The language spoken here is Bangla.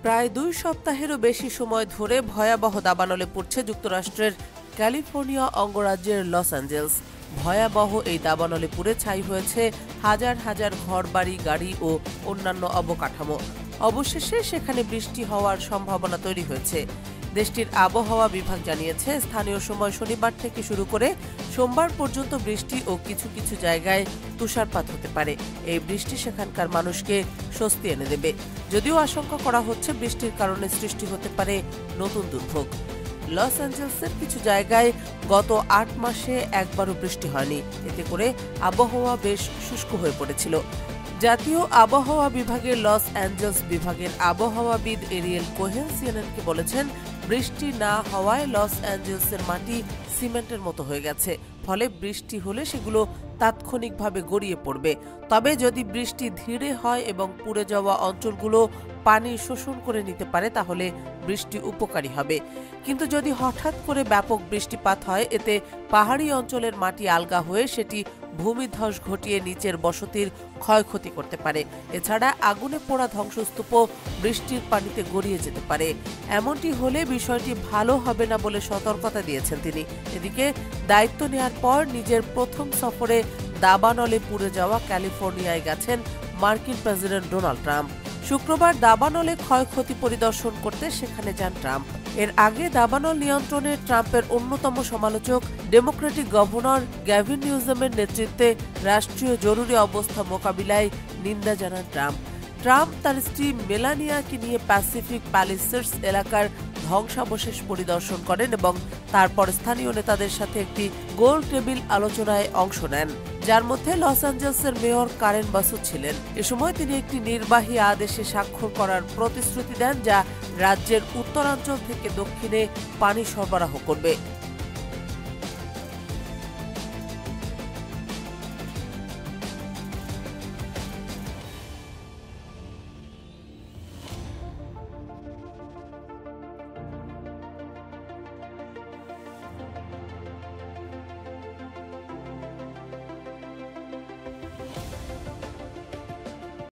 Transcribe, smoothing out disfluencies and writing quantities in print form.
প্রায় ২ সপ্তাহেরও বেশি সময় ধরে ভয়াবহ দাবানলে পড়ছে যুক্তরাষ্ট্রের ক্যালিফোর্নিয়া অঙ্গরাজ্যের লস অ্যাঞ্জেলস। ভয়াবহ এই দাবানলে পুড়ে ছাই হয়েছে হাজার হাজার ঘরবাড়ি, গাড়ি ও অন্যান্য অবকাঠামো। অবশেষে সেখানে বৃষ্টি হওয়ার সম্ভাবনা তৈরি হয়েছে। দেশটির আবহাওয়া বিভাগ জানিয়েছে, স্থানীয় সময় শনিবার থেকে শুরু করে সোমবার পর্যন্ত বৃষ্টি ও কিছু কিছু জায়গায় তুষারপাত হতে পারে। এই বৃষ্টি সেখানকার মানুষকে স্বস্তি এনে দেবে, যদিও আশঙ্কা করা হচ্ছে বৃষ্টির কারণে সৃষ্টি হতে পারে নতুন দুর্ভোগ। লস অ্যাঞ্জেলসের কিছু জায়গায় গত ৮ মাসে একবারও বৃষ্টি হয়নি। এতে করে আবহাওয়া বেশ শুষ্ক হয়ে পড়েছিল। জাতীয় আবহাওয়া বিভাগের লস অ্যাঞ্জেলস বিভাগের আবহাওয়াবিদ এরিয়েল কোহেন সিএনএনকে বলেছেন, বৃষ্টি না হওয়ায় লস অ্যাঞ্জেলসের মাটি সিমেন্টের মতো হয়ে গেছে, ফলে বৃষ্টি হলে সেগুলো তাৎক্ষণিকভাবে গড়িয়ে পড়বে। তবে যদি বৃষ্টি ধীরে হয় এবং পুড়ে যাওয়া অঞ্চলগুলো পানি শোষণ করে নিতে পারে, তাহলে বৃষ্টি উপকারী হবে। কিন্তু যদি হঠাৎ করে ব্যাপক বৃষ্টিপাত হয়, এতে পাহাড়ি অঞ্চলের মাটি আলগা হয়ে সেটি ভূমিধস ঘটিয়ে নিচের বসতির ক্ষয়ক্ষতি করতে পারে। এছাড়া আগুনে পোড়া ধ্বংসস্তূপও বৃষ্টির পানিতে গড়িয়ে যেতে পারে। এমনটি হলে বিষয়টি ভালো হবে না বলে সতর্কতা দিয়েছেন তিনি। এদিকে দায়িত্ব নেওয়ার পর নিজের প্রথম সফরে দাবানলে পুড়ে যাওয়া ক্যালিফোর্নিয়ায় গেছেন মার্কিন প্রেসিডেন্ট ডোনাল্ড ট্রাম্প। শুক্রবার দাবানলে ক্ষয়ক্ষতি পরিদর্শন করতে সেখানে যান ট্রাম্প। এর আগে দাবানল নিয়ন্ত্রণে ট্রাম্পের অন্যতম সমালোচক ডেমোক্রেটিক গভর্নর গ্যাভিন নিউজমের নেতৃত্বে রাষ্ট্রীয় জরুরি অবস্থা মোকাবিলায় নিন্দা জানান ট্রাম্প। ট্রাম্প তার স্ত্রী মেলানিয়াকে নিয়ে প্যাসিফিক প্যালিসেডস এলাকার ধ্বংসাবশেষ পরিদর্শন করেন এবং তারপর স্থানীয় নেতাদের সাথে একটি গোল টেবিল আলোচনায় অংশ নেন, যার মধ্যে লস অ্যাঞ্জেলসের মেয়র কারেন বাসু ছিলেন। এ সময় তিনি একটি নির্বাহী আদেশে স্বাক্ষর করার প্রতিশ্রুতি দেন, যা রাজ্যের উত্তরাঞ্চল থেকে দক্ষিণে পানি সরবরাহ করবে।